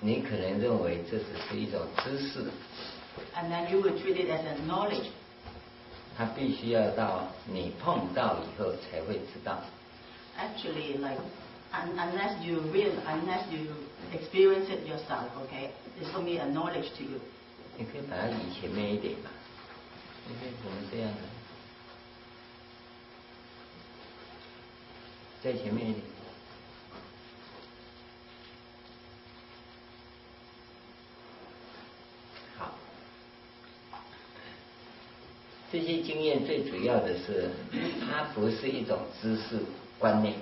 你可能认为这只是一种知识。And then you will treat it as a knowledge. 它必须要到你碰到以后才会知道。Actually, like unless you experience it yourself, okay, it's only a knowledge to you. 你可以把它移前面一点嘛？你可以怎么这样的？再前面一点。好，这些经验最主要的是，它不是一种知识观念。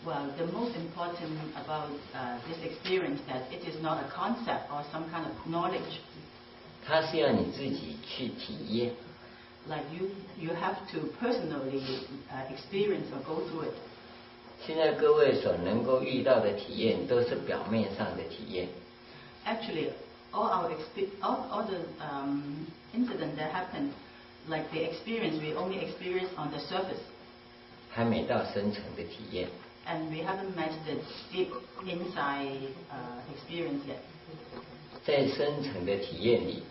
Well, the most important about this experience that it is not a concept or some kind of knowledge. 它是要你自己去体验。Like you have to personally experience or go through it. 现在各位所能够遇到的体验，都是表面上的体验。Actually, all the incidents that happen, like the experience, we only experience on the surface. 还没到深层的体验。And we haven't met the deep inside experience yet. 在深层的体验里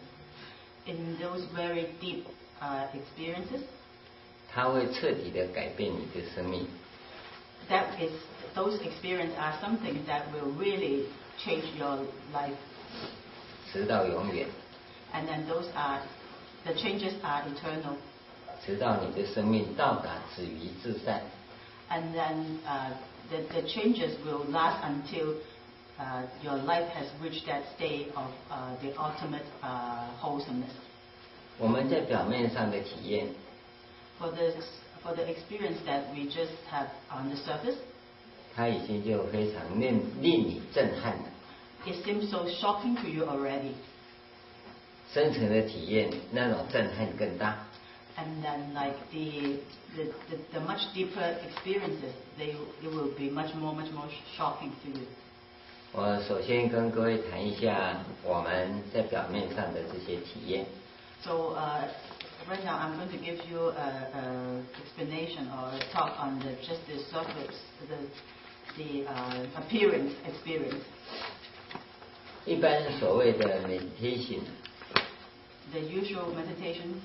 in those very deep experiences, 它会彻底的改变你的生命。Those experiences are something that will really change your life. 直到永远。And then the changes are eternal. 直到你的生命到达止于至善。And then the changes will last until your life has reached that state of the ultimate wholesomeness. 我们在表面上的体验 for the experience that we just have on the surface, 它已经就非常令你震撼了。 It seems so shocking to you already. 深层的体验那种震撼更大。 And then like the much deeper experiences, it will be much more shocking to you. 我首先跟各位谈一下我们在表面上的这些体验。 So right now I'm going to give you a explanation or a talk on just the surface, the appearance experience. 一般所谓的 meditation, the usual meditation,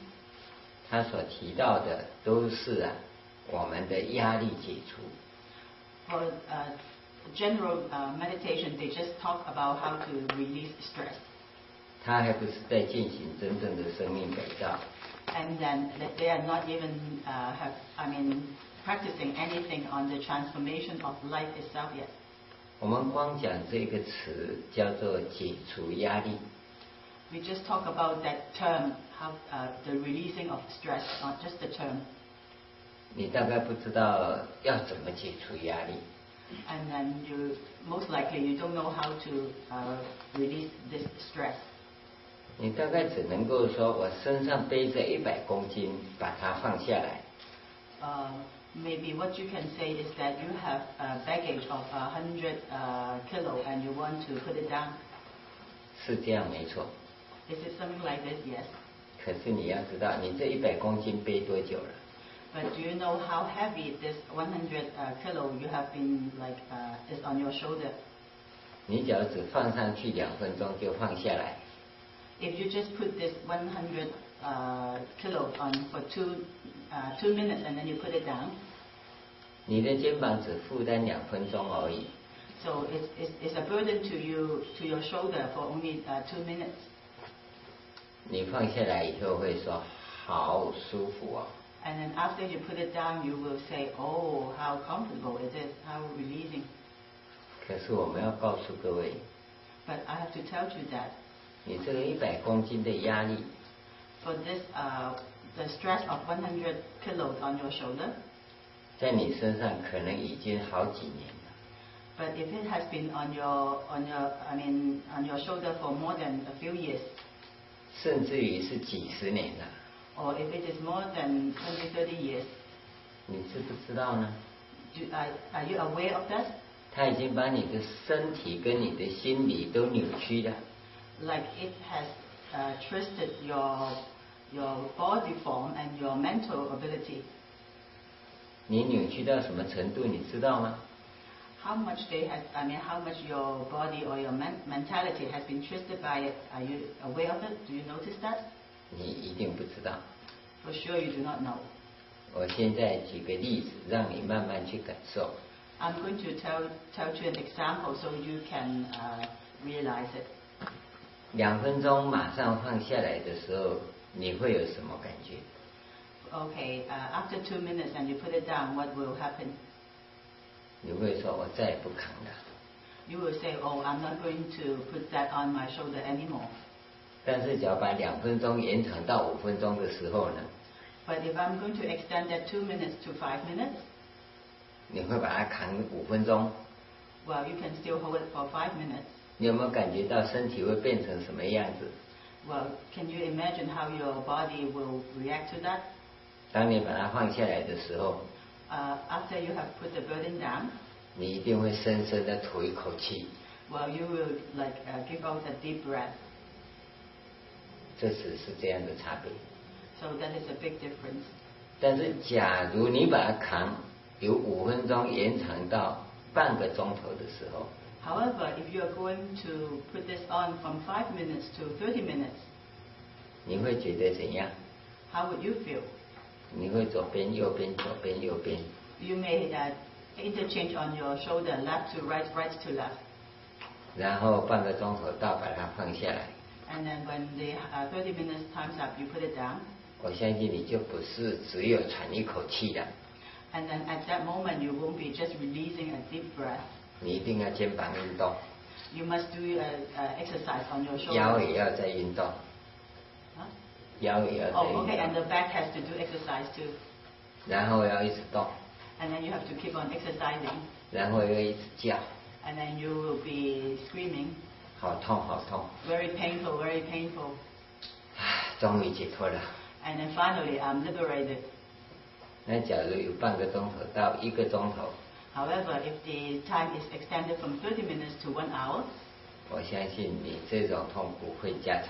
他所提到的都是我们的压力解除。 For general meditation, they just talk about how to release stress. 他还不是在进行真正的生命改造。 And then they are not even practicing anything on the transformation of life itself yet. 我们光讲这个词叫做解除压力。 We just talk about that term, how the releasing of stress, not just the term. 你大概不知道要怎么解除压力。 And then most likely you don't know how to release this stress. 你大概只能够说我身上背着100公斤，把它放下来。 Maybe what you can say is that you have a baggage of 100 kilo and you want to put it down. 是这样没错。 Is it something like this? Yes. 可是你要知道，你这100公斤背多久了？ But do you know how heavy this 100 kilo you have been is on your shoulder? 你只要只放上去2分钟就放下来。 If you just put this 100 kilo on for 2 minutes and then you put it down, 你的肩膀只负担2分钟而已。 So it's a burden to your shoulder for only 2 minutes. 你放下来以后会说好舒服哦。 And then after you put it down, you will say, "Oh, how comfortable it is, how releasing." 可是我们要告诉各位， But I have to tell you that 你这个100公斤的压力 for this the stress of 100 kilos on your shoulder, 在你身上可能已经好几年了。 but if it has been on your shoulder for more than a few years, 甚至于是几十年了， or if it is more than 20-30 years, 你知不知道呢？ are you aware of that? 它已经把你的身体跟你的心理都扭曲了。 Like it has twisted your body form and your mental ability. 你扭曲到什么程度，你知道吗？ how much how much your body or your mentality has been twisted by it. Are you aware of it? Do you notice that? 你一定不知道。For sure you do not know. 我现在举个例子，让你慢慢去感受。I'm going to tell you an example so you can realize it. 2分钟马上放下来的时候，你会有什么感觉？ Okay, after 2 minutes and you put it down, what will happen? 你会说我再也不扛了。You will say, oh, I'm not going to put that on my shoulder anymore. 但是只要把2分钟延长到5分钟的时候呢？ But if I'm going to extend that 2 minutes to 5 minutes, 你会把它扛5分钟。well, you can still hold it for 5 minutes. 你有没有感觉到身体会变成什么样子？ Well, can you imagine how your body will react to that? 当你把它放下来的时候， After you have put the burden down, 你一定会深深的吐一口气。well, you will give out a deep breath. 这只是这样的差别。 So that is a big difference. 但是假如你把它扛由5分钟延长到半个钟头的时候， However, if you are going to put this on from 5 minutes to 30 minutes, 你会觉得怎样？ how would you feel? 你会左边右边左边右边。 You may interchange on your shoulder, left to right, right to left. 然后半个钟头到把它放下来。 And then when the 30 minutes time's up, you put it down. 我相信你就不是只有喘一口气了。 And then at that moment, you won't be just releasing a deep breath. 你一定要肩膀运动。 You must do exercise on your 腰 shoulders. 也要再运动。 Huh? 腰也要再 Oh, 运 okay, and 动。 the back has to do exercise too. 然后要一直动。 And then you have to keep on exercising. 然后要一直叫。 And then you will be screaming. 好痛好痛。 Very painful, very painful. 终于解脱了。 And then finally, I'm liberated. 那假如有半个钟头到1个钟头， However, if the time is extended from 30 minutes to 1 hour, 我相信你这种痛苦会加长。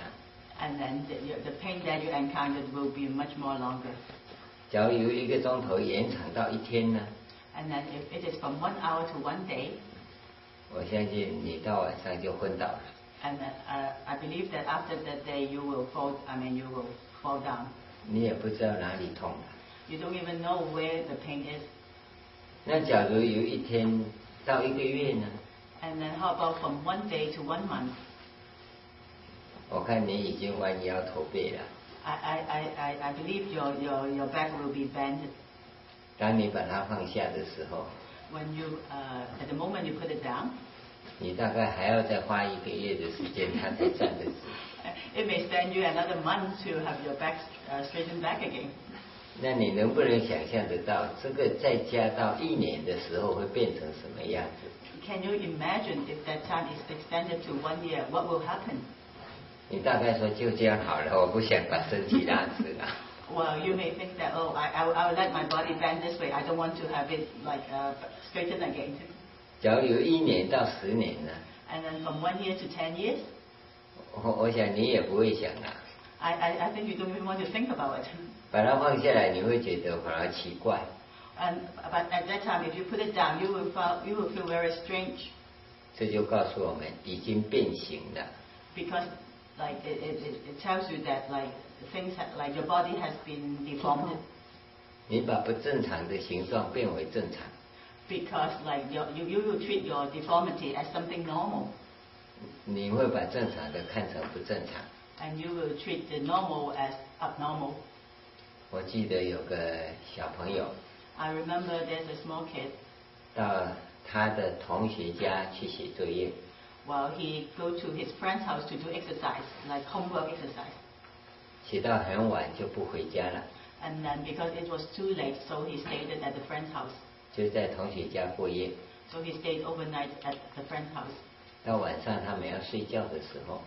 and then the pain that you encountered will be much more longer. 假如由1个钟头延长到1天呢？ And then if it is from 1 hour to 1 day, 我相信你到晚上就昏倒了。 and I believe that after that day you will fall down. 你也不知道哪里痛了。 You don't even know where the pain is. 那假如由1天到1个月呢？ And then how about from 1 day to 1 month? 我看你已经弯腰驼背了。 I believe your back will be bent. 当你把它放下的时候， When you at the moment you put it down, 你大概还要再花1个月的时间，它才站得直。 it may stand you another month to have your back straightened back again. 那你能不能想象得到，这个再加到1年的时候会变成什么样子？ Can you imagine if that time is extended to 1 year, what will happen? 你大概说就这样好了，我不想把身体拉直了。Well, you may think that, oh, I will let my body bend this way. I don't want to have it straightened again. 假如有1年到10年呢？ And then from 1 year to 10 years, 我想你也不会想啊。 I think you don't even want to think about it. 把它放下来，你会觉得反而奇怪。 But at that time, if you put it down, you will feel very strange. 这就告诉我们已经变形了。 Because it tells you that things like your body has been deformed. 你把不正常的形状变为正常。 Because you will treat your deformity as something normal. 你会把正常的看成不正常。 And you will treat the normal as abnormal. 我记得有个小朋友， I remember there's a small kid. 到他的同学家去写作业， Well, he go to his friend's house to do exercise, like homework exercise. 写到很晚就不回家了， And then because it was too late, so he stayed at the friend's house. 就在同学家过夜。 So he stayed overnight at the friend's house. 到晚上他们要睡觉的时候，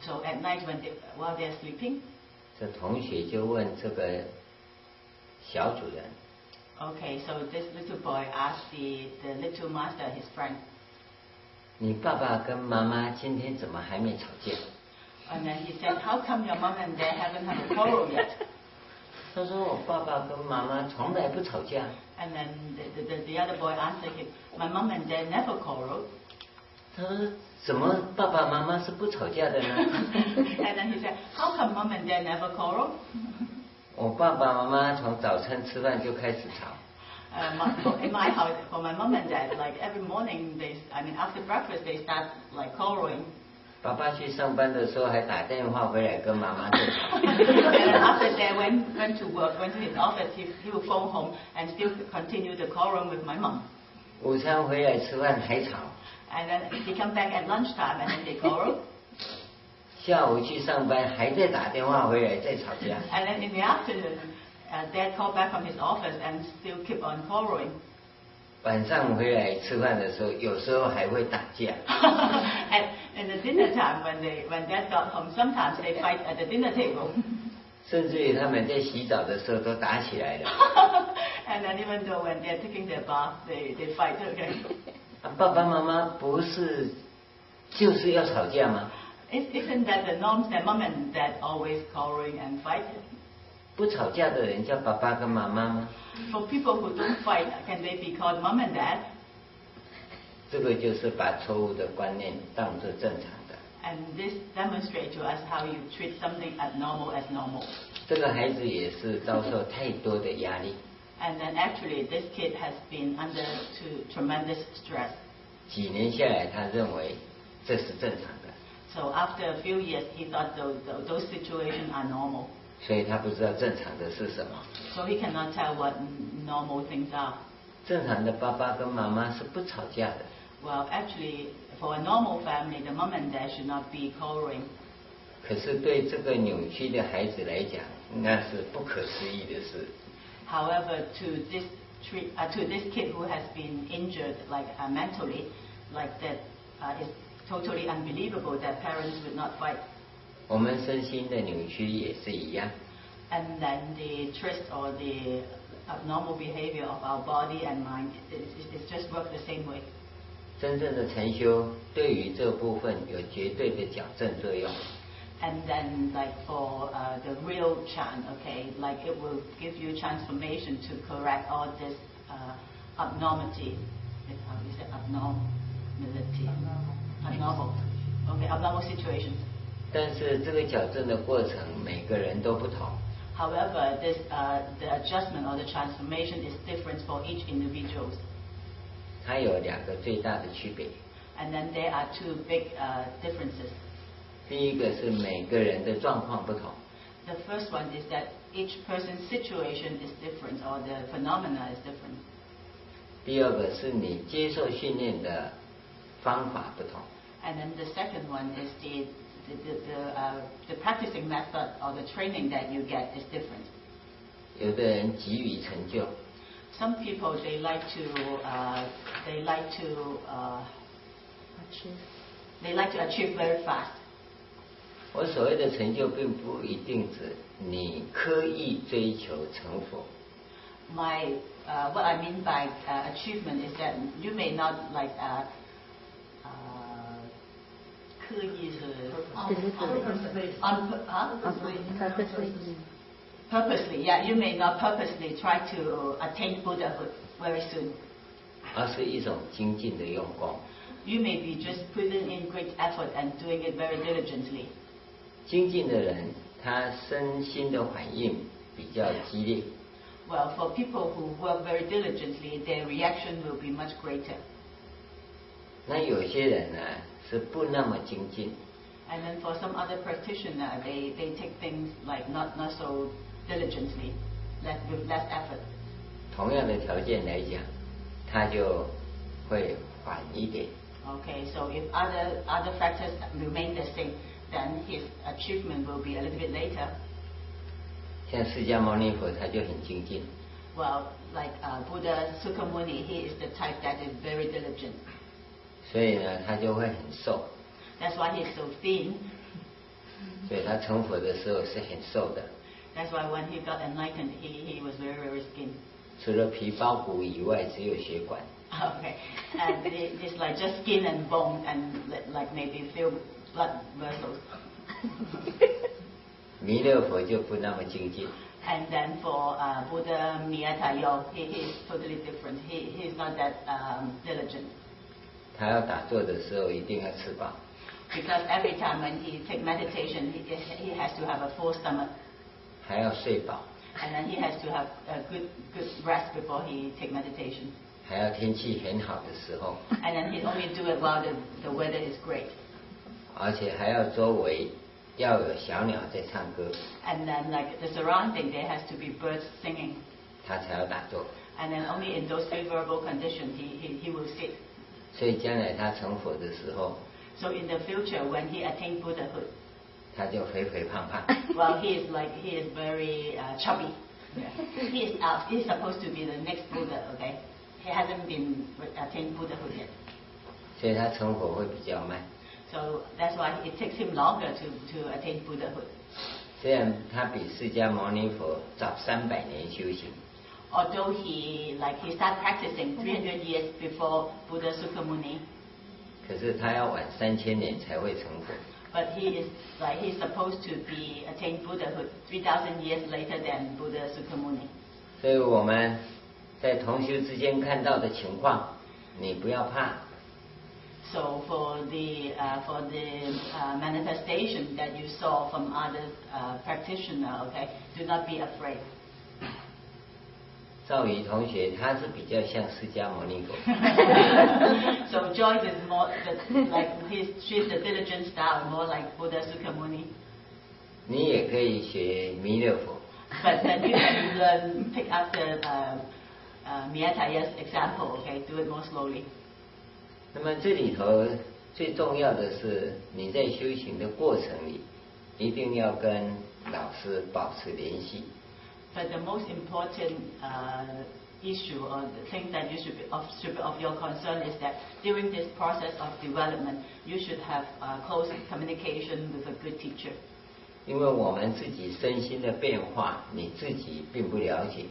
So at night while they're sleeping, 这同学就问这个小主人， okay, so this little boy asked the little master, his friend, 你爸爸跟妈妈今天怎么还没吵架？ and then he said, how come your mom and dad haven't had a quarrel yet? 他说我爸爸跟妈妈从来不吵架。And then the other boy answered him, "My mom and dad never quarrel." 他说怎么爸爸妈妈是不吵架的呢？ And then he said, "How come mom and dad never quarrel?" 我爸爸妈妈从早餐吃饭就开始吵。In my house, for my mom and dad, like every morning, after breakfast, they start like quarreling. 爸爸去上班的时候还打电话回来跟妈妈争吵。And after that, went to work, went to his office, he would phone home and still continue the quarrel with my mom. 午餐回来吃饭还吵。And then they come back at lunchtime and then they quarrel. 下午去上班还在打电话回来再吵架。And then in the afternoon, Dad called back from his office and still keep on quarreling. 晚上回来吃饭的时候，有时候还会打架。And in the dinner time, when Dad got home, sometimes they fight at the dinner table. 甚至于他们在洗澡的时候都打起来了。And then even though when they're taking their bath, they fight again. 爸爸妈妈不是就是要吵架吗？ Isn't that the norms that mom and dad always quarreling and fighting? 不吵架的人叫爸爸跟妈妈吗？ For people who don't fight, can they be called mom and dad? 这个就是把错误的观念当作正常的。And this demonstrates to us how you treat something abnormal as normal. 这个孩子也是遭受太多的压力。And then actually, this kid has been under tremendous stress. 几年下来，他认为这是正常的。 So after a few years, he thought those situations are normal. 所以他不知道正常的是什么。 So he cannot tell what normal things are. 正常的爸爸跟妈妈是不吵架的。 Well, actually, for a normal family, the mom and dad should not be quarreling. 可是对这个扭曲的孩子来讲，那是不可思议的事。 However, to this kid who has been injured, mentally, like that, is totally unbelievable that parents would not fight. 我们身心的扭曲也是一样。 And then the twist or the abnormal behavior of our body and mind is just work the same way. 真正的禅修对于这部分有绝对的矫正作用。 And then, for the real Chan, okay, it will give you transformation to correct all this abnormality. How do you say abnormality? Abnormal. Okay, abnormal situations. 但是这个矫正的过程，每个人都不同。 However, the adjustment or the transformation is different for each individual. 它有两个最大的区别。 And then there are two big differences. 第一个是每个人的状况不同。 The first one is that each person's situation is different, or the phenomena is different. 第二个是你接受训练的方法不同。 And then the second one is the practicing method or the training that you get is different. 有的人急于成就。 Some people they like to achieve very fast. 我所谓的成就，并不一定指你刻意追求成佛。 What I mean by achievement is that you may not purposely, yeah, you may not purposely try to attain Buddhahood very soon. 而是一种精进的用功。 You may be just putting in great effort and doing it very diligently. 精进的人，他身心的反应比较激烈。 Well, for people who work very diligently, their reaction will be much greater. 那有些人呢，是不那么精进。 And then for some other practitioner, they take things not so diligently, with less effort. 同样的条件来讲，他就会缓一点。 Okay, so if other factors remain the same, then his achievement will be a little bit later. 像释迦牟尼佛，他就很精进。 Well, Buddha Sukamuni, he is the type that is very diligent. 所以呢，他就会很瘦。 That's why he's so thin. 所以他成佛的时候是很瘦的。 That's why when he got enlightened, he was very, very skinny. 除了皮包骨以外，只有血管。 Okay, and it's just skin and bone and maybe few blood vessels. 弥勒佛就不那么精进。And then for Buddha Miyatayo, he is totally different. He is not that diligent. 他要打坐的时候一定要吃饱。Because every time when he take meditation, he has to have a full stomach. 还要睡饱。And then he has to have a good rest before he take meditation. 还要天气很好的时候。And then he only do it while the weather is great. 而且还要周围要有小鸟在唱歌。And then like the surrounding, there has to be birds singing. 他才要打坐。And then only in those favorable conditions he will sit. 所以将来他成佛的时候。So in the future, when he attains Buddhahood. 他就肥肥胖胖。Well, he is very chubby. Yeah. He is supposed to be the next Buddha, okay? He hasn't been attained Buddhahood yet. 所以他成佛会比较慢。So that's why it takes him longer to attain Buddhahood. 虽然他比释迦牟尼佛早300年修行。Although he start practicing 300 years before Buddha Sukamuni. 可是他要晚3000年才会成佛。But he's supposed to be attained Buddhahood 3,000 years later than Buddha Sukamuni. 所以我们在同修之间看到的情况，你不要怕。So for the manifestation that you saw from other practitioner, okay, do not be afraid. 赵宇同学他是比较像释迦牟尼佛。So Joyce is more she's the diligent style, more like Buddha Sukamuni. 你也可以学弥勒佛。But then you can pick up the Miyataya's example, okay, do it more slowly. 那么这里头最重要的是你在修行的过程里，一定要跟老师保持联系。But the most important issue or the thing that you should be of your concern is that during this process of development, you should have close communication with a good teacher. 因为我们自己身心的变化，你自己并不了解。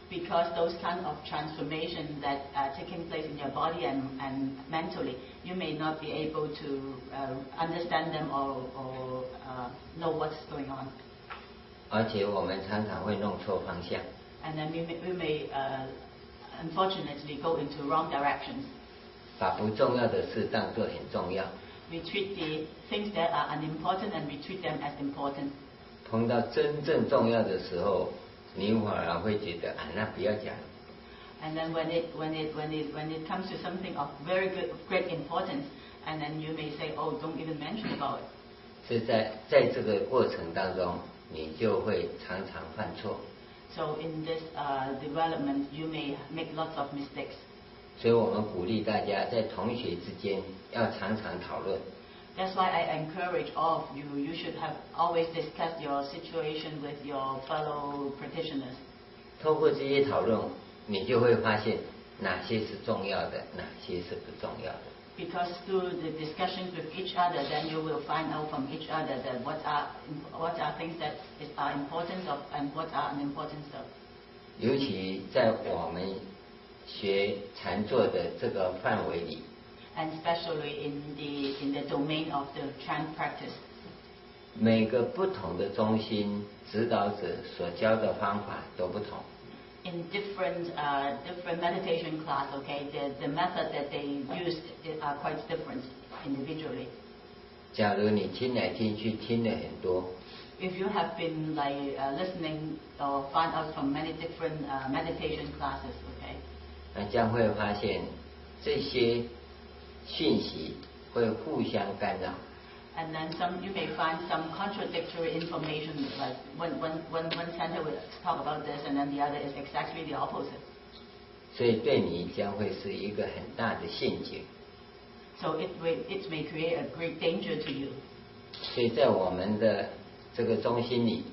Because those kind of transformation that are taking place in your body and mentally, you may not be able to understand them or know what's going on. 而且我们常常会弄错方向。And then we may unfortunately go into wrong directions. 把不重要的事当作很重要。We treat the things that are unimportant and we treat them as important. 碰到真正重要的时候，你反而会觉得那不要讲。And then when it comes to something of great importance, and then you may say, oh, don't even mention about it. 所以在这个过程当中，你就会常常犯错。So in this development, you may make lots of mistakes. 所以我们鼓励大家在同学之间要常常讨论。That's why I encourage all of you. You should have always discuss your situation with your fellow practitioners. 透过这些讨论，你就会发现哪些是重要的，哪些是不重要的。Because through the discussions with each other, then you will find out from each other that what are things that are important of and what are unimportant of. 尤其在我们学禅坐的这个范围里。And especially in the domain of the Chan practice. 每个不同的中心指导者所教的方法都不同。In different meditation class, okay, the method that they use are quite different individually. 假如你听来听去听了很多。If you have been listening or find out from many different meditation classes, okay. 那将会发现这些讯息会互相干扰。And then you may find some contradictory information, like one center will talk about this and then the other is exactly the opposite. 所以对你将会是一个很大的陷阱。So it may create a great danger to you. 所以在我们的这个中心里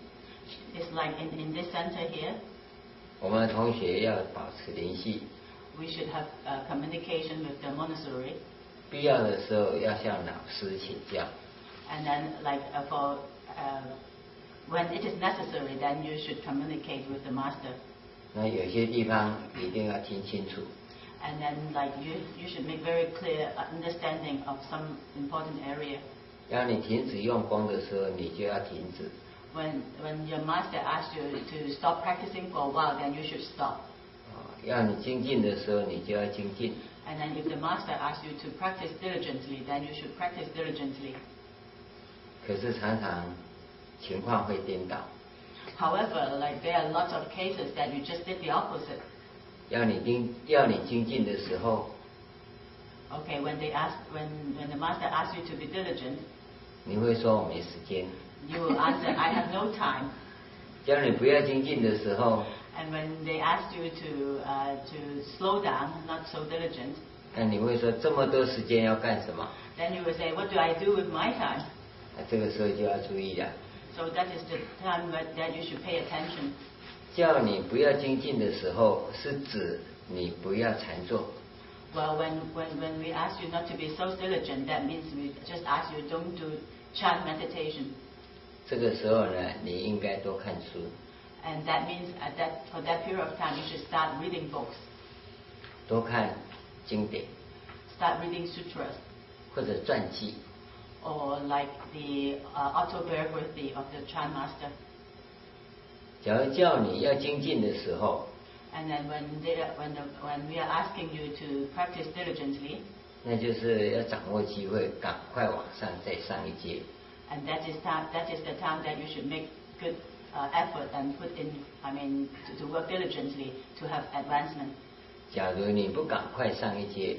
，It's like in this center here. 我们的同学要保持联系。We should have communication with the monastery. 必要的时候要向老师请教。And then, when it is necessary, then you should communicate with the master. 那有些地方一定要听清楚。And then, you should make very clear understanding of some important area. 要你停止用功的时候，你就要停止。when your master asks you to stop practicing for a while, then you should stop. 要你精进的时候，你就要精进。And then if the master asks you to practice diligently, then you should practice diligently. 可是常常情况会颠倒。However, like there are lots of cases that you just did the opposite. 要你精进的时候 Okay, when the master asks you to be diligent, 你会说我没时间。 you will answer, I have no time. 叫你不要精进的时候 And when they ask you to slow down, not so diligent, 那你会说这么多时间要干什么？ then you will say, what do I do with my time? 这个时候就要注意了。 So that is the time that you should pay attention. 叫你不要精进的时候，是指你不要禅坐。 Well, when we ask you not to be so diligent, that means we just ask you don't do chant meditation. 这个时候呢，你应该多看书。 And that means for that period of time, you should start reading books. 多看经典。 Start reading sutras. 或者传记。 Or like the autobiography of the Chan master. 假如叫你要精进的时候 And then when we are asking you to practice diligently, 那就是要掌握机会，赶快往上再上一阶。 and that is the time that you should make good effort and put in, to work diligently to have advancement. 假如你不赶快上一阶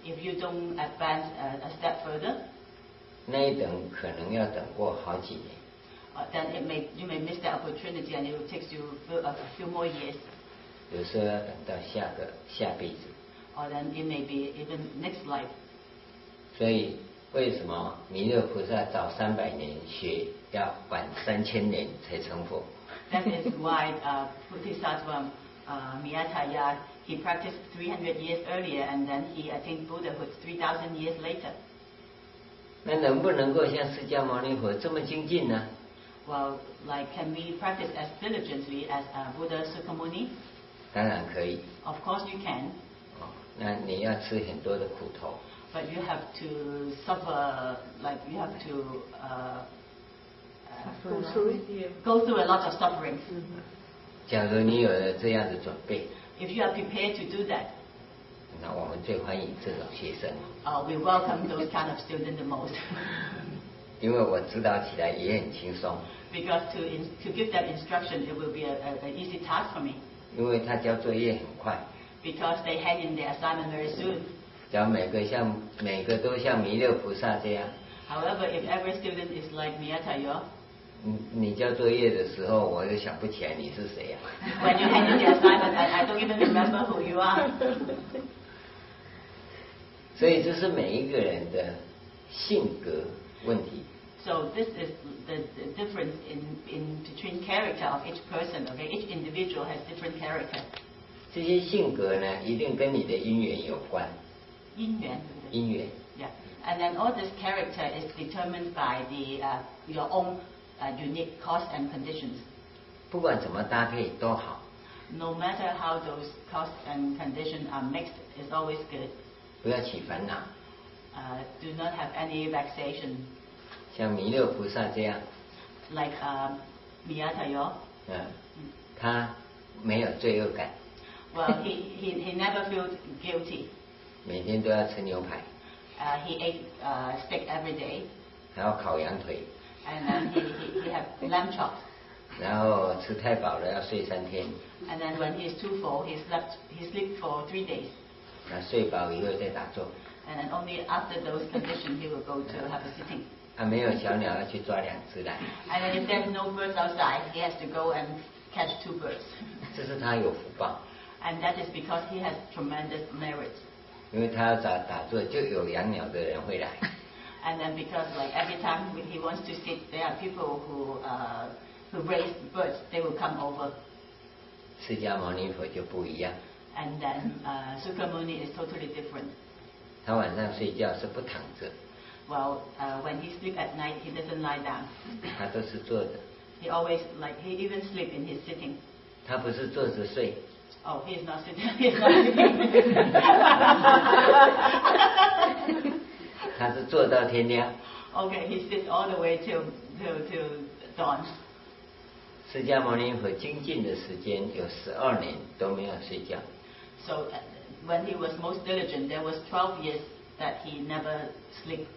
If you don't advance a step further, 那一等可能要等过好几年。 then you may miss the opportunity and it will take you a few more years. 有时候要等到下辈子。 Or then it may be even next life. 所以为什么弥勒菩萨早300年学，要晚3000年才成佛？ That is why Bodhisattva Miyataya, he practiced 300 years earlier and then he attained Buddhahood 3,000 years later. 那能不能够像释迦牟尼佛这么精进呢？ Well, like can we practice as diligently as Buddha Sukamuni? 当然可以。 Of course you can. 那你要吃很多的苦头。 But you have to suffer, like you have to go through a lot of suffering. 假如你有了这样的准备， If you are prepared to do that, 那我们最欢迎这种学生。 we welcome those kind of students the most. 因为我指导起来也很轻松。 Because to give that instruction, it will be an easy task for me. 因为他交作业很快。 Because they hand in their assignment very soon. 只要每个都像弥勒菩萨这样。 However, if every student is like Miyatayo, 你交作业的时候，我就想不起来你是谁呀。when you hand in the assignment, I don't even remember who you are. 所以这是每一个人的性格问题。 So this is the difference in between character of each person. Okay, each individual has different character. 这些性格呢，一定跟你的因缘有关。因缘。Yeah, and then all this character is determined by your own unique cause and conditions. 不管怎么搭配都好。 No matter how those cause and conditions are mixed, it's always good. 不要起烦恼。Do not have any vexation. 像弥勒菩萨这样。 Like Miyatayo. 他没有罪恶感。 Well, he never felt guilty. 每天都要吃牛排。He ate steak every day. 还要烤羊腿。And then he had lamb chops. 然后吃太饱了要睡3天。 And then when he's too full, he slept for 3 days. 那睡饱以后再打坐。 And then only after those conditions he will go to have a sitting. 没有小鸟要去抓2只来。 And then if there's no birds outside, he has to go and catch 2 birds. 这是他有福报。 And that is because he has tremendous merits. 因为他要打坐，就有养鸟的人会来。And then because like every time he wants to sit, there are people who raise birds. They will come over. 释迦牟尼佛就不一样。 And then Sukamuni is totally different. 他晚上睡觉是不躺着。 Well, when he sleeps at night, he doesn't lie down. 他都是坐着。 He always he even sleep in his sitting. 他不是坐着睡。 Oh, he is not sitting. He is not sitting. 他是坐到天亮。 Okay, he sits all the way till dawn. 释迦牟尼佛精进的时间有12年都没有睡觉。So when he was most diligent, there was 12 years that he never slept.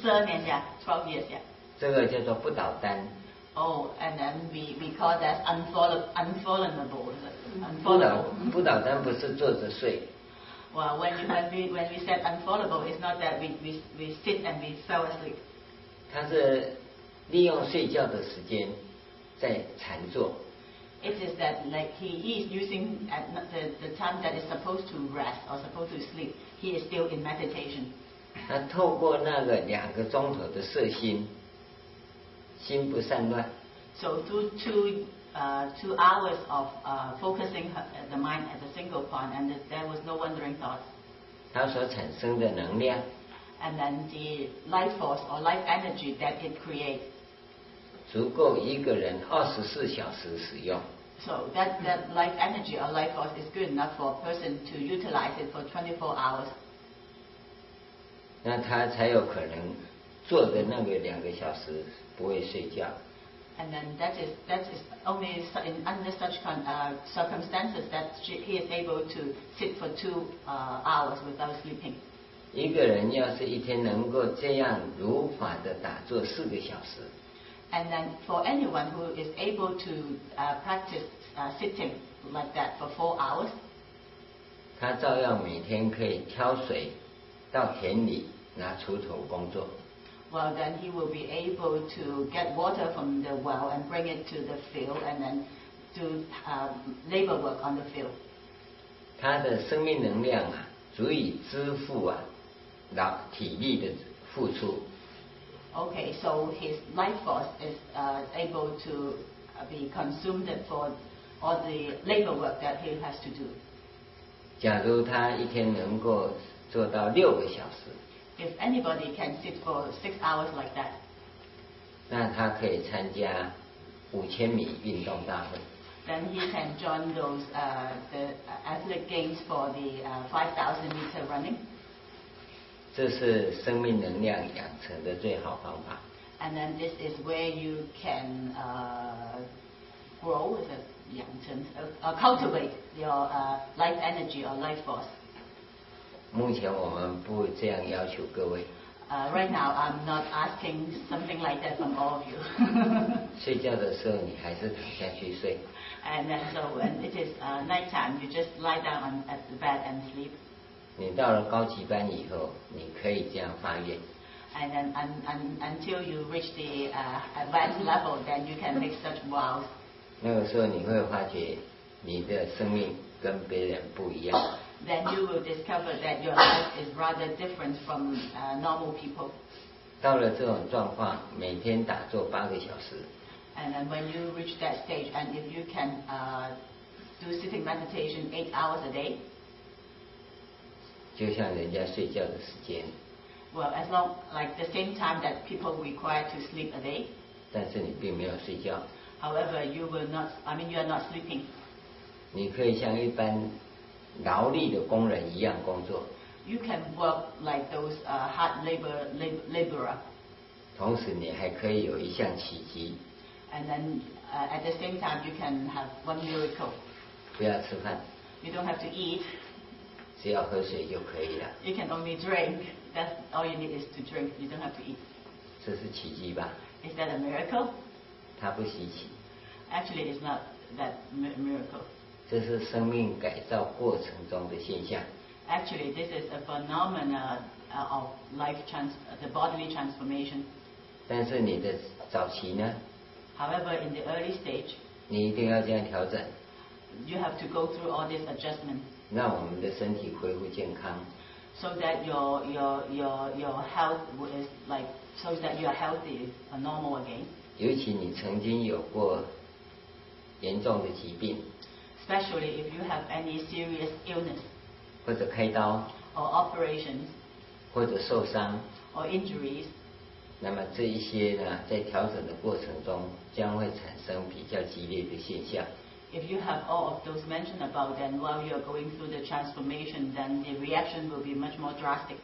12年 yeah, 12 years yeah. 这个叫做不倒单。Oh, and then we call that unfallenable. 不倒单不是坐着睡。Well, when we said unfallenable, it's not that we sit and we fell asleep. 他是利用睡觉的时间在禅坐。It is that like he is using at the time that is supposed to rest or supposed to sleep, he is still in meditation. 他透过那个2个钟头的摄心，心不散乱。So through 2 hours of focusing the mind at a single point, and there was no wandering thoughts. 它所产生的能量 And then the life force or life energy that it creates. 足够一个人24小时使用。So that life energy or life force is good enough for a person to utilize it for 24 hours. 那他才有可能坐的那个2个小时不会睡觉。And then that is only under such circumstances that he is able to sit for 2 hours without sleeping. 一个人要是一天能够这样如法的打坐4个小时。And then for anyone who is able to practice sitting like that for 4 hours, 他照样每天可以挑水到田里拿锄头工作。Well, then he will be able to get water from the well and bring it to the field and then do labor work on the field. 他的生命能量足以支付体力的付出。Okay, so his life force is able to be consumed for all the labor work that he has to do. 假如他一天能够做到6个小时， If anybody can sit for 6 hours like that, 那他可以参加5000米运动大会。then he can join those the athletic games for the 5,000 meter running. 这是生命能量养成的最好方法。And then this is where you can grow, cultivate your life energy or life force. 目前我们不这样要求各位。Right now, I'm not asking something like that from all of you. 睡觉的时候你还是躺下去睡。And then so when it is nighttime, you just lie down at the bed and sleep. 你到了高级班以后，你可以这样发愿。And then until you reach the advanced level, then you can make such vows. 那个时候你会发觉你的生命跟别人不一样。Then you will discover that your life is rather different from normal people. 到了这种状况，每天打坐8个小时。And then when you reach that stage, and if you can do sitting meditation 8 hours a day, 就像人家睡觉的时间。Well, as long like the same time that people require to sleep a day. 但是你并没有睡觉。However, you will not. I mean, you are not sleeping. 你可以像一般劳力的工人一样工作。You can work like those hard laborer. 同时，你还可以有一项奇迹。And then at the same time, you can have one miracle. 不要吃饭。You don't have to eat. 只要喝水就可以了。You can only drink. That's all you need is to drink. You don't have to eat. 这是奇迹吧？ Is that a miracle? 它不稀奇。Actually, it's not that miracle. 这是生命改造过程中的现象。Actually, this is a phenomena of the bodily transformation. 但是你的早期呢？ However, in the early stage, 你一定要这样调整。You have to go through all this adjustment. 让我们的身体恢复健康。So that your health is like so that you are healthy and normal again. 尤其你曾经有过严重的疾病。Especially if you have any serious illness. 或者开刀。Or operations. 或者受伤。Or injuries. 那么这一些呢，在调整的过程中，将会产生比较激烈的现象。If you have all of those mentioned above, then while you are going through the transformation, then the reaction will be much more drastic.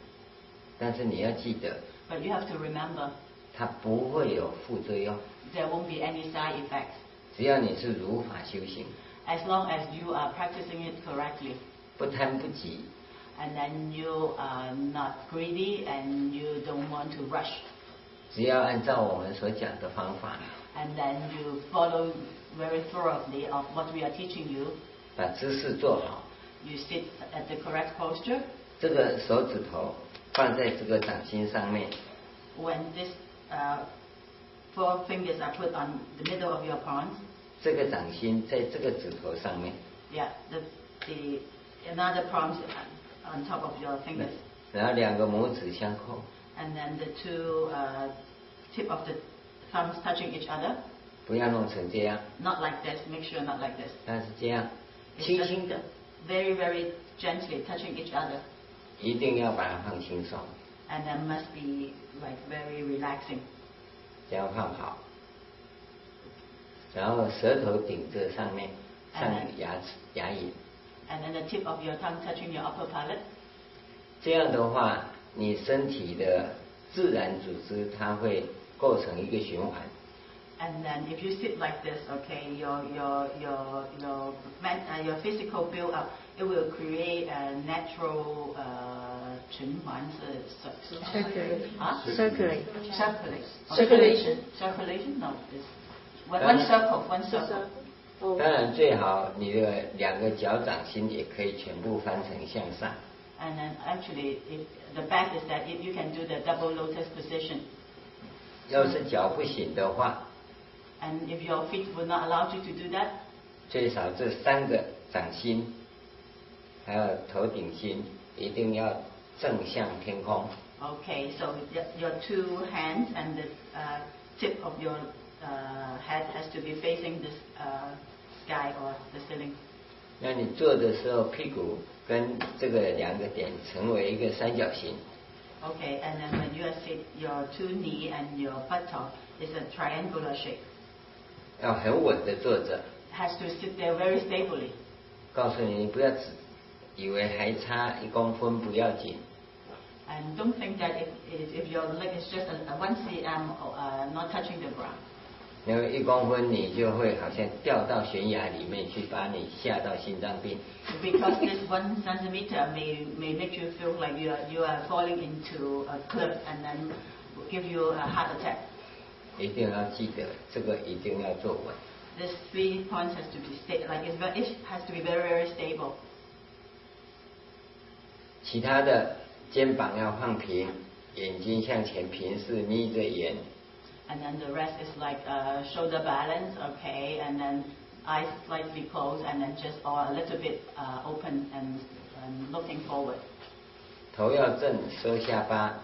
但是你要记得。But you have to remember. 它不会有副作用。There won't be any side effects. 只要你是如法修行。As long as you are practicing it correctly. 不贪不急。And then you are not greedy and you don't want to rush. 只要按照我们所讲的方法。And then you follow very thoroughly of what we are teaching you. 把姿势做好。You sit at the correct posture. 这个手指头放在这个掌心上面。When this four fingers are put on the middle of your palms. 这个掌心在这个指头上面。Yeah, the another palm on top of your fingers. 然后两个拇指相扣。And then the two tip of the thumbs touching each other. 不要弄成这样。Not like this. Make sure not like this. 但是这样，轻轻的。Very, very gently touching each other. 一定要把它放轻松。And then must be like very relaxing. 这样放好。然后舌头顶着上面，上牙龈。And then the tip of your tongue touching your upper palate. 这样的话，你身体的自然组织它会构成一个循环。And then if you sit like this, okay, your physical build up, it will create a natural 循环 circulation. No, one circle. 当然最好你的两个脚掌心也可以全部翻成向上。And then actually, the best is that if you can do the double lotus position. 要是脚不行的话。And if your feet will not allow you to do that. 最少这三个掌心，还有头顶心，一定要正向天空。Okay, so your two hands and the tip of your head has to be facing the sky or the ceiling. 那你坐的时候，屁股跟这个两个点成为一个三角形。Okay, and then when you are sit, your two knee and your buttock is a triangular shape. 要很稳的坐着。Has to sit there very stably. 告诉你，不要只以为还差1公分不要紧。And don't think that if your leg is just a 1 cm not touching the ground. 因为1公分你就会好像掉到悬崖里面去，把你吓到心脏病。Because this 1 centimeter may make you feel like you are falling into a cliff and then give you a heart attack. 一定要记得，这个一定要做稳。These 3 points has to be it has to be very, very stable. 其他的肩膀要放平，眼睛向前平视，眯着眼。And then the rest is like shoulder balance, okay, and then eyes slightly closed, and then just or a little bit open and looking forward. 头要正，收下巴。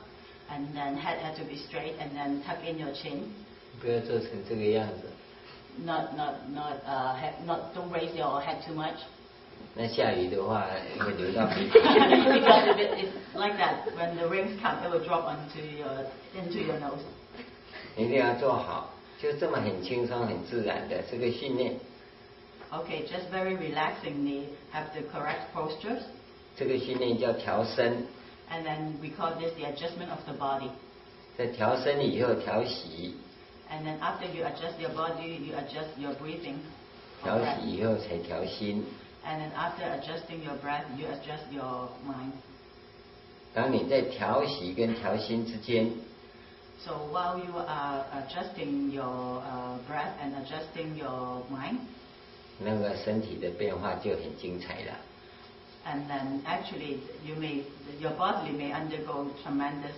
And then head had to be straight, and then tuck in your chin. 不要做成这个样子。Don't raise your head too much. 那下雨的话会流到鼻孔。Because if it's like that, when the rains come, it will drop into your nose. 一定要做好，就这么很轻松、很自然的这个训练。Okay, just very relaxingly have the correct postures. 这个训练叫调身。And then we call this the adjustment of the body. 在调身以后调息。And then after you adjust your body, you adjust your breathing. 调息以后才调心。And then after adjusting your breath, you adjust your mind. 当你在调息跟调心之间。So while you are adjusting your breath and adjusting your mind. 那个身体的变化就很精彩了。And then actually your body may undergo tremendous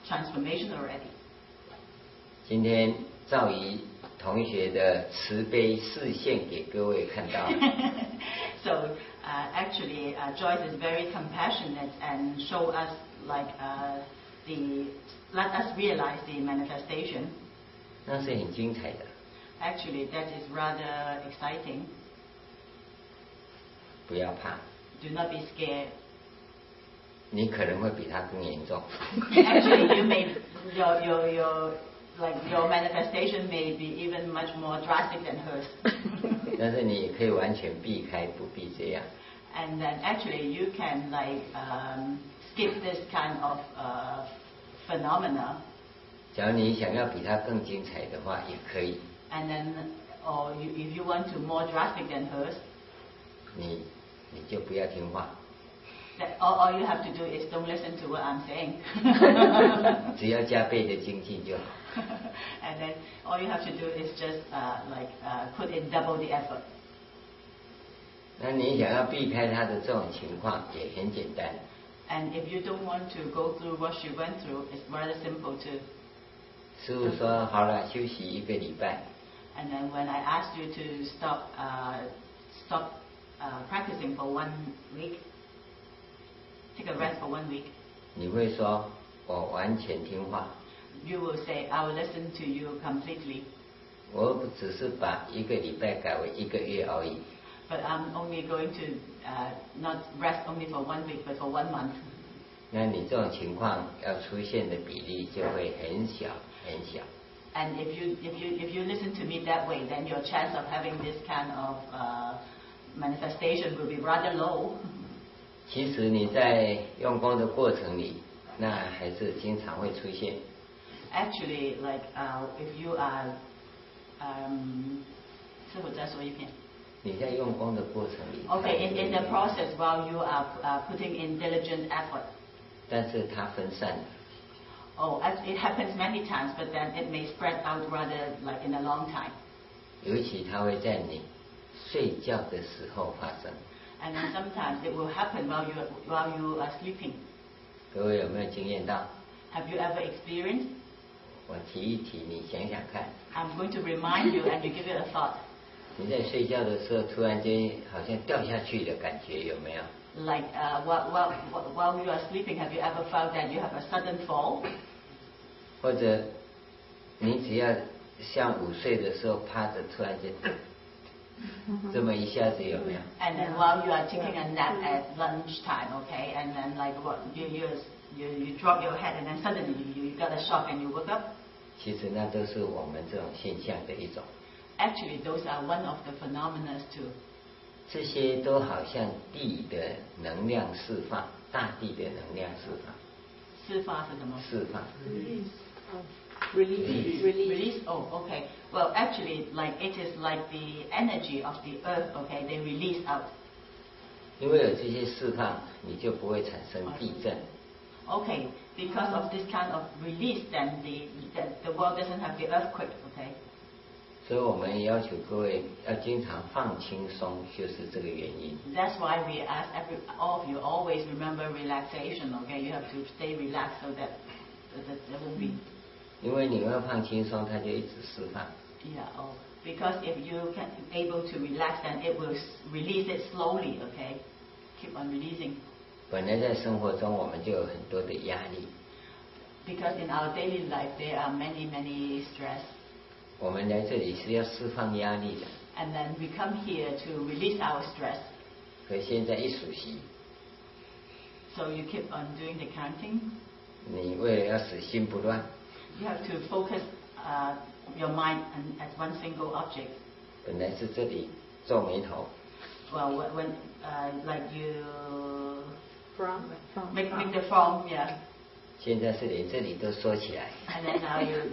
transformation already. 今天赵怡同学的慈悲示现给各位看到。So actually Joyce is very compassionate and show us like let us realize the manifestation. 那是很精彩的。Actually that is rather exciting. 不要怕。Do not be scared. 你可能会比他更严重。Actually, your manifestation may be even much more drastic than hers. 但是你可以完全避开，不必这样。And then actually you can skip this kind of phenomena. 假如你想要比它更精彩的话，也可以。And then, or if you want to more drastic than hers, 你就不要听话。That all you have to do is don't listen to what I'm saying. 只要加倍的精进就好。And then all you have to do is just put in double the effort. 那你想要避开他的这种情况也很简单。And if you don't want to go through what she went through, it's rather simple too. 师父说好了，休息1个礼拜。And then when I asked you to stop practicing for 1 week, take a rest for 1 week. 你会说我完全听话。You will say, I will listen to you completely. 我只是把1个礼拜改为1个月而已。But I'm only going to not rest only for 1 week, but for 1 month. 那你这种情况要出现的比例就会很小很小。And if you listen to me that way, then your chance of having this kind of manifestation will be rather low. 其实你在用功的过程里，那还是经常会出现。Actually, if you are 师父再说一遍。你在用功的过程里。Okay, in the process while you are putting in diligent effort. 但是它分散了。Oh, it happens many times, but then it may spread out rather like in a long time. 尤其它会在你睡觉的时候发生。And then sometimes it will happen while you are sleeping. 各位有没有经验到？ Have you ever experienced? 我提一提，你想想看。I'm going to remind you, and you give it a thought. 你在睡觉的时候，突然间好像掉下去的感觉，有没有？ Like while you are sleeping, have you ever felt that you have a sudden fall? 或者你只要像午睡的时候趴着，突然间这么一下子，有没有？ And then while you are taking a nap at lunchtime, okay, and then like what you drop your head, and then suddenly you got a shock and you woke up. 其实那都是我们这种现象的一种。Actually, those are one of the phenomena too. 这些都好像地的能量释放，大地的能量释放。释放是什么？释放。Release. Oh, okay. Well, actually, like it is like the energy of the earth. Okay, they release out. 因为有这些释放，你就不会产生地震。Okay, because of this kind of release, then the world doesn't have the earthquake. Okay. 所以我们要求各位要经常放轻松，就是这个原因。That's why we ask all of you always remember relaxation. Okay, you have to stay relaxed so that there won't be. 因为你要放轻松，它就一直释放。Yeah. Oh, because if you can able to relax, then it will release it slowly. Okay, keep on releasing. 本来在生活中我们就有很多的压力。Because in our daily life there are many stress. 我们来这里是要释放压力的。And then we come here to release our stress. 可现在一数息。So you keep on doing the counting. 你为了要使心不乱。You have to focus your mind at one single object. 本来是这里皱眉头。Well, when like you make the form, yeah. 现在是连这里都缩起来。And then now you're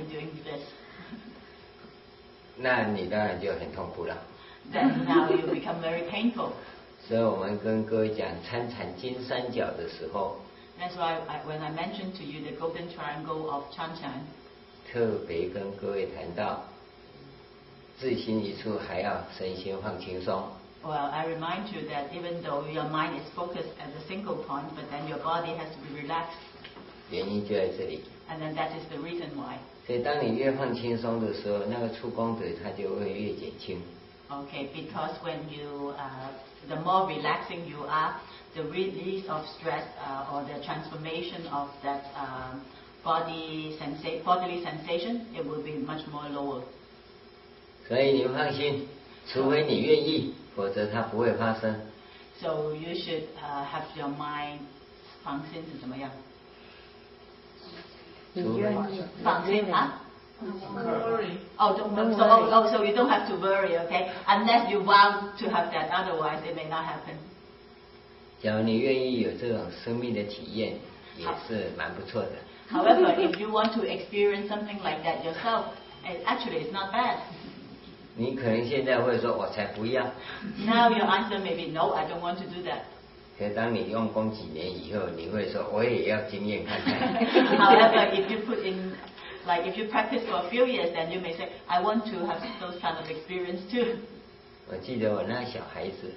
doing this. 那你当然就很痛苦了。Then now you become very painful. 所以我们跟各位讲参禅金三角的时候。That's why when I mentioned to you the golden triangle of Chanchan. 特别跟各位谈到，自心一处还要身心放轻松。Well, I remind you that even though your mind is focused at a single point, but then your body has to be relaxed. 原因就在这里。And then that is the reason why. 所以当你越放轻松的时候，那个出功德它就会越减轻。Okay, because when you, the more relaxing you are, the release of stress or the transformation of that bodily sensation, it will be much more lower. 所以你放心，除非你愿意，否则它不会发生。So you should have your mind 放心是怎么样？放心啊？Worry. So you don't have to worry, okay? Unless you want to have that, otherwise it may not happen. 假如你愿意有这种生命的体验，也是蛮不错的。However, if you want to experience something like that yourself, actually it's not bad. 你可能现在会说我才不要。Now your answer may be no, I don't want to do that. 可当你用功几年以后，你会说我也要经验看看。However, if you put in, like if you practice for a few years, then you may say, I want to have those kind of experience too. 我记得我那小孩子，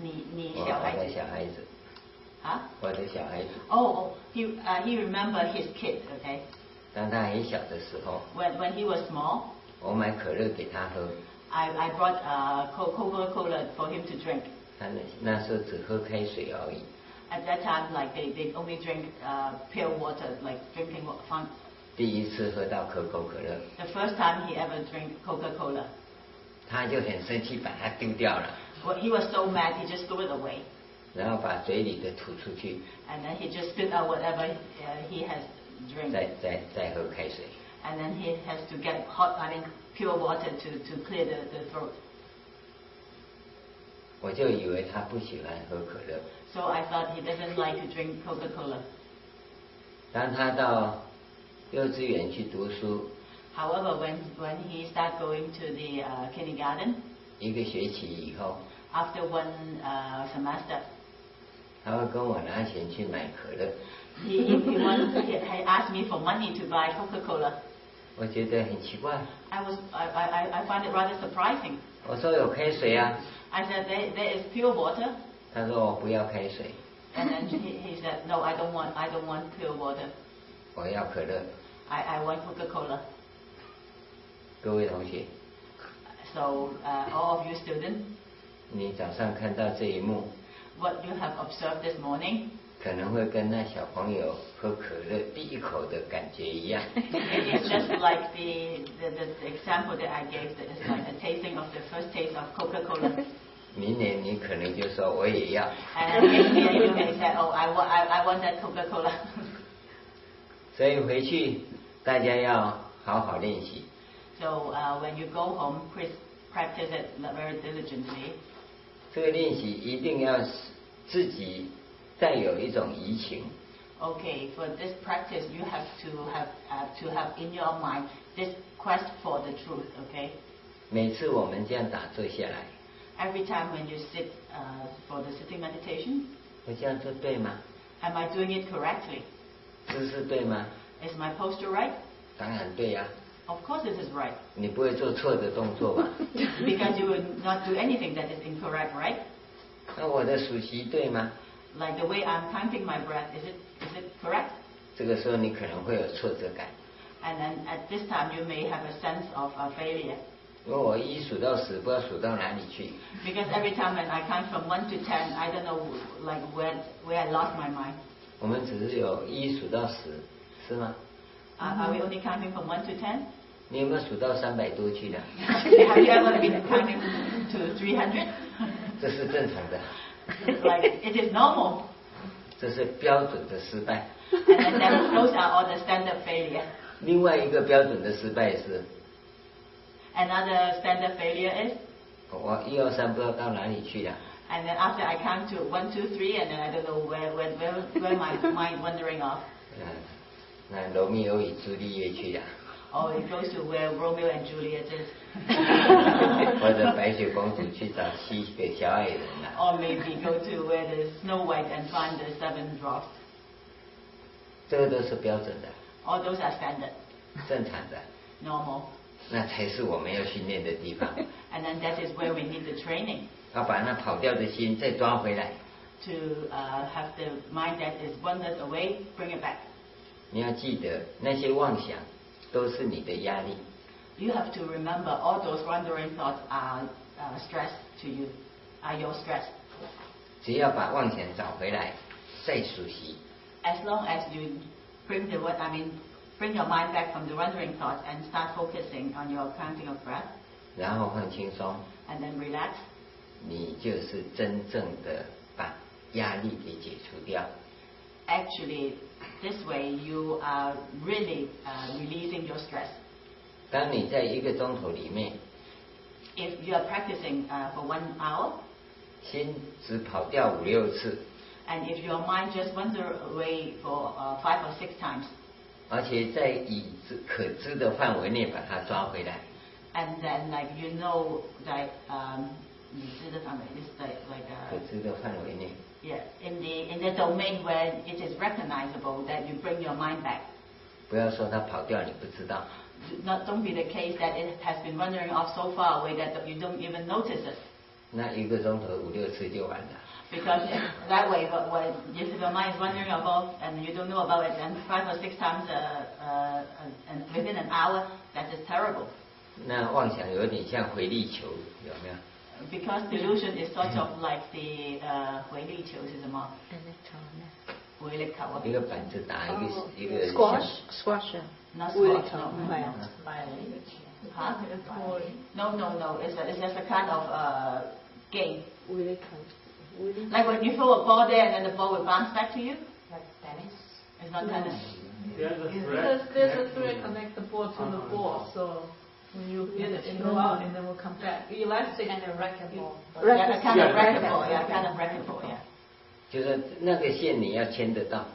你小孩子，我的小孩子，啊，我的小孩子。Oh, he remember his kid, okay? 当他很小的时候， When he was small, 我买可乐给他喝。I brought Coca-Cola for him to drink. 他那时候只喝开水而已。At that time, like they only drink pure water, like drinking water. 第一次喝到可口可乐。The first time he ever drank Coca-Cola. 他就很生气，把它丢掉了。Well, he was so mad, he just threw it away. 然后把嘴里的吐出去。And then he just spit out whatever he has drank. 再喝开水。And then he has to get pure water to clear the throat. 我就以为他不喜欢喝可乐。So I thought he doesn't like to drink Coca-Cola. 当他到幼稚园去读书。However, when he started going to the kindergarten, 一个学期以后 after one semester, 他会跟我拿钱去买可乐。he asked me for money to buy Coca-Cola. 我觉得很奇怪。I find it rather surprising. 我说有开水啊。I said there is pure water. 他说我不要开水。And then he said no, I don't want pure water. 我要可乐。I want Coca-Cola. 各位同学。So all of you students. 你早上看到这一幕。What you have observed this morning. 可能会跟那小朋友喝可乐第一口的感觉一样。It is just like the example that I gave. That is like the tasting of the first taste of Coca-Cola. 明年你可能就说我也要。And next year you may say, oh, I want that Coca-Cola. 所以回去大家要好好练习。So when you go home, please practice it very diligently. 这个练习一定要自己带有一种移情。Okay, for this practice, you have to have in your mind this quest for the truth. Okay. 每次我们这样打坐下来。Every time when you sit for the sitting meditation. 我这样做对吗？ Am I doing it correctly? 姿势对吗？ Is my posture right? 当然对呀。Of course it is right. 你不会做错的动作吧？ Because you would not do anything that is incorrect, right? 那我的数息对吗？ Like the way I'm counting my breath, is it correct? 这个时候你可能会有挫折感。And then at this time you may have a sense of failure. 因为我1数到10，不知道数到哪里去。Because every time when I count from 1 to 10, I don't know like where I lost my mind. 我们只是有1数到10，是吗？ Are we only counting from 1 to 10? 你有没有数到300多去的？ Have you ever been counting to 300? 这是正常的。Like it is normal. 这是标准的失败。And then those are all the standard failure. 另外一个标准的失败是。Another standard failure is. 我1、2、3不知道到哪里去了。And then after I count to 1, 2, 3, and then I don't know where my mind wandering off. 那罗密欧与朱丽叶去了。Oh, it goes to where Romeo and Juliet is. 或者白雪公主去找7个小矮人了。Or maybe go to where there's Snow White and find the 7 dwarfs. 这个都是标准的。All those are standard. 正常的。Normal. 那才是我们要训练的地方。And then that is where we need the training. 要把那跑掉的心再抓回来。To have the mind that is wanders away, bring it back. 你要记得，那些妄想都是你的压力。You have to remember all those wandering thoughts are stress to you, are your stress. 只要把妄想找回来，再熟悉。As long as you bring your mind back from the wandering thoughts and start focusing on your counting of breath. 然后放轻松。And then relax. 你就是真正的把压力给解除掉。Actually, this way you are really releasing your stress. 当你在1个钟头里面 If you are practicing for 1 hour, 心只跑掉5、6次 And if your mind just wanders away for 5 or 6 times. 而且在已知可知的范围内把它抓回来。And then like you know that 已知的范围 is like 可知的范围内。Yeah, in the domain where it is recognizable that you bring your mind back. 不要说它跑掉你不知道。Don't be the case that it has been wandering off so far away that you don't even notice it. 那1个钟头5、6次就完了。Because that way, when if your mind is wandering off and you don't know about it, and 5 or 6 times and within an hour, that is terrible. 那妄想有点像回力球，有没有？ Because delusion is sort of like the 回力球是什么？回力球啊。一个板子打一个 squash. Not squash. No. It's just a kind of game. Like when you throw a ball there and then the ball will bounce back to you. Like tennis. It's not tennis. Because there's a thread connect the ball to the ball, so when you hit it, it go out and then will come back. Elastic and a racquetball. Yeah, kind of racquetball. Yeah, kind of racquetball. Yeah. 就是那个线你要牵得到，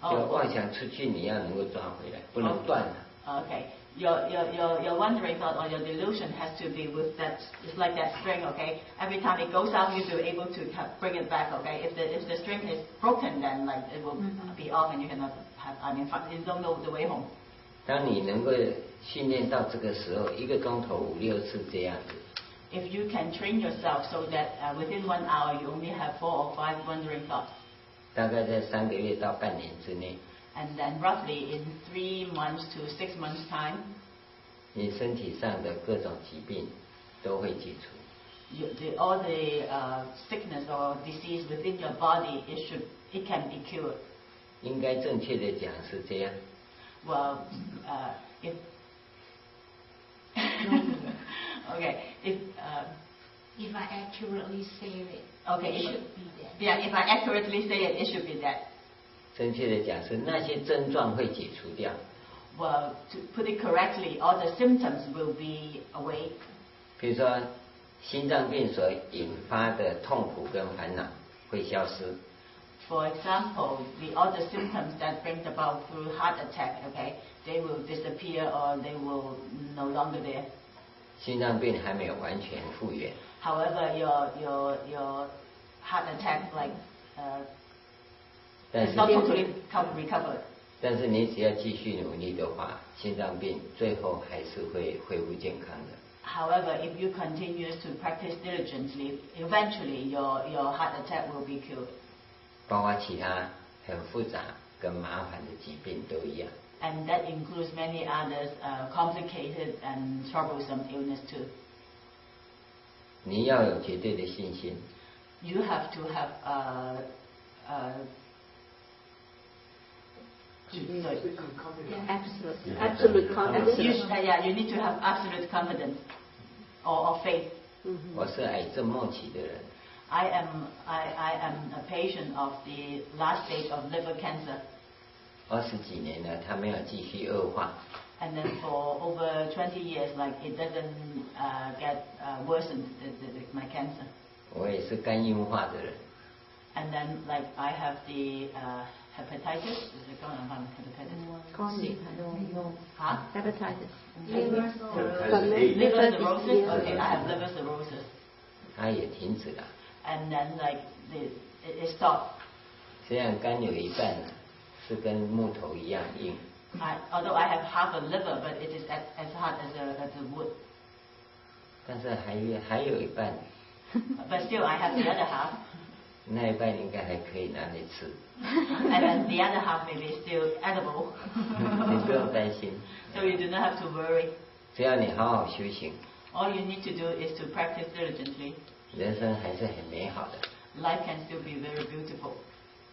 就妄想出去你要能够抓回来，不能断了。Okay. Your wandering thought or your delusion has to be with that. It's like that string, okay? Every time it goes out, you will be able to bring it back, okay? If the string is broken, then like it will be off and you cannot have. I mean, you don't know the way home. 当你能够训练到这个时候，1个钟头5、6次这样子。If you can train yourself so that within 1 hour you only have 4 or 5 wandering thoughts. 大概在3个月到半年之内。And then roughly in 3 months to 6 months time, 你身体上的各种疾病都会解除。all the sickness or disease within your body, it can be cured. 应该正确的讲是这样。Well, if I accurately say it, okay, it should be that. Yeah, if I accurately say it, it should be that. 正确的讲是那些症状会解除掉。Well, to put it correctly, all the symptoms will be away. 比如说，心脏病所引发的痛苦跟烦恼会消失。For example, all the symptoms that bring about through heart attack, okay, they will disappear or they will no longer there. 心脏病还没有完全复原。However, your heart attack is not totally recovered. 但是你只要继续努力的话，心脏病最后还是会恢复健康的。However, if you continue to practice diligently, eventually your heart attack will be cured. 包括其他很复杂跟麻烦的疾病都一样。And that includes many others complicated and troublesome illness too. 你要有绝对的信心。You have to have absolute confidence. You need to have absolute confidence or faith. 我是癌症末期的人。I am a patient of the last stage of liver cancer. 20几年了，它没有继续恶化。And then for over 20 years, like it doesn't get worsened, my cancer. 我也是肝硬化的人。And then like I have the hepatitis. Is it going on hepatitis? Huh? Hepatitis. Liver cirrhosis. Okay, I have liver cirrhosis. 它也停止了。And then like it stopped. 虽然肝有一半呢，是跟木头一样硬。Although I have half a liver, but it is as hard as a wood. 但是还有一半。But still, I have the other half. 那一半应该还可以拿来吃。And then the other half may be still edible. 你不用担心。So you do not have to worry. 只要你好好修行。All you need to do is to practice diligently. 人生还是很美好的。Life can still be very beautiful.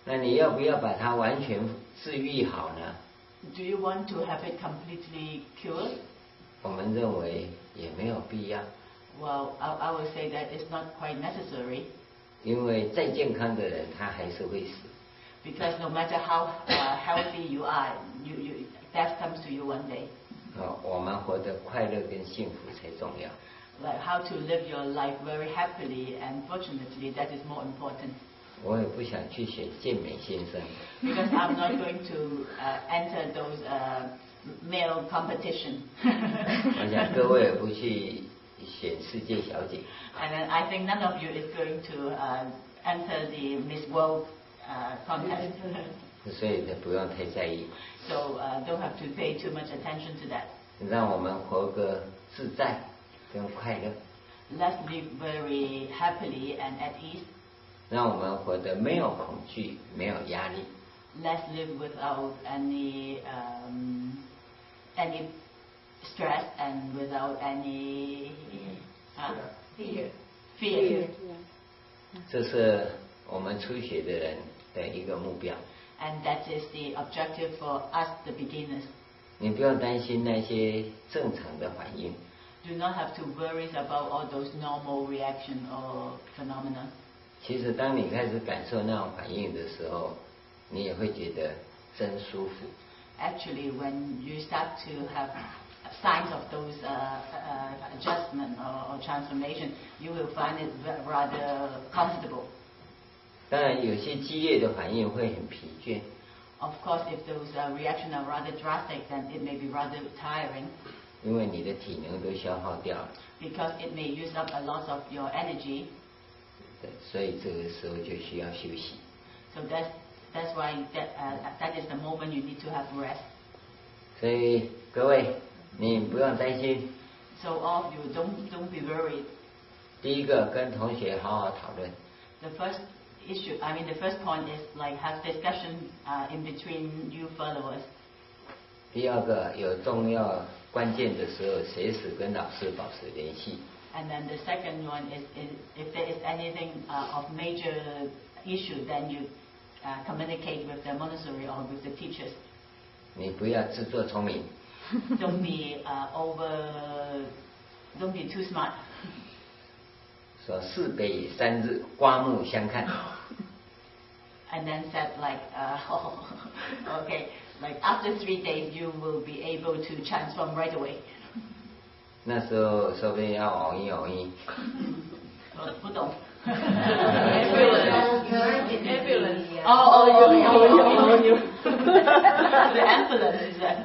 那你要不要把它完全治愈好呢？ Do you want to have it completely cured? 我们认为也没有必要。Well, I would say that it's not quite necessary. 因为再健康的人，他还是会死。Because no matter how healthy you are, death comes to you one day. 我们活得快乐跟幸福才重要。Like how to live your life very happily and fortunately, that is more important. 我也不想去选健美先生。Because I'm not going to enter those male competition. 我想各位也不去选世界小姐。And then I think none of you is going to enter the Miss World contest. 所以不用太在意。So don't have to pay too much attention to that. 让我们活个自在跟快乐。Let's live very happily and at ease. 让我们活得没有恐惧，没有压力。Let's live without any stress and without any fear. 这是我们初学的人的一个目标。And that is the objective for us, the beginners. 你不用担心那些正常的反应。Do not have to worry about all those normal reaction or phenomena. 其实当你开始感受那种反应的时候，你也会觉得真舒服。Actually, when you start to have signs of those adjustment or transformation, you will find it rather comfortable. 当然，有些激烈的反应会很疲倦。Of course, if those reactions are rather drastic, then it may be rather tiring. 因为你的体能都消耗掉了。Because it may use up a lot of your energy. 对，所以这个时候就需要休息。So that's why that is the moment you need to have rest. 所以各位，你不用担心。So all of you don't be worried. 第一个，跟同学好好讨论。The first point is like have discussion in between you followers. 第二个，有重要关键的时候，随时跟老师保持联系。And then the second one is if there is anything of major issue, then you communicate with the monastery or with the teachers. 你不要自作聪明。Don't be too smart. 说士北3日，刮目相看。And then said like, okay, like after 3 days you will be able to transform right away. 那时候说不定要熬一。不懂。Ambulance. Oh, the ambulance is that.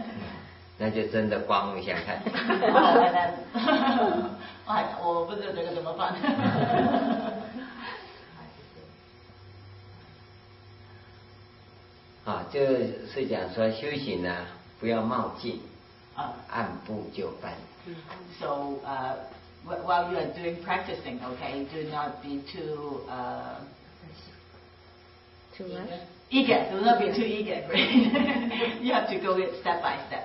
那就真的刮目相看。我不知道这个怎么办。啊，就是讲说修行呢，不要冒进，按部就班。So while you are doing practicing, okay, do not be too eager. Do not be too eager. You have to go it step by step.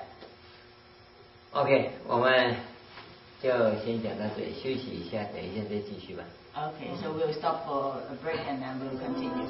OK， 我们就先讲到这里，休息一下，等一下再继续吧。Okay, so we'll stop for a break and then we'll continue.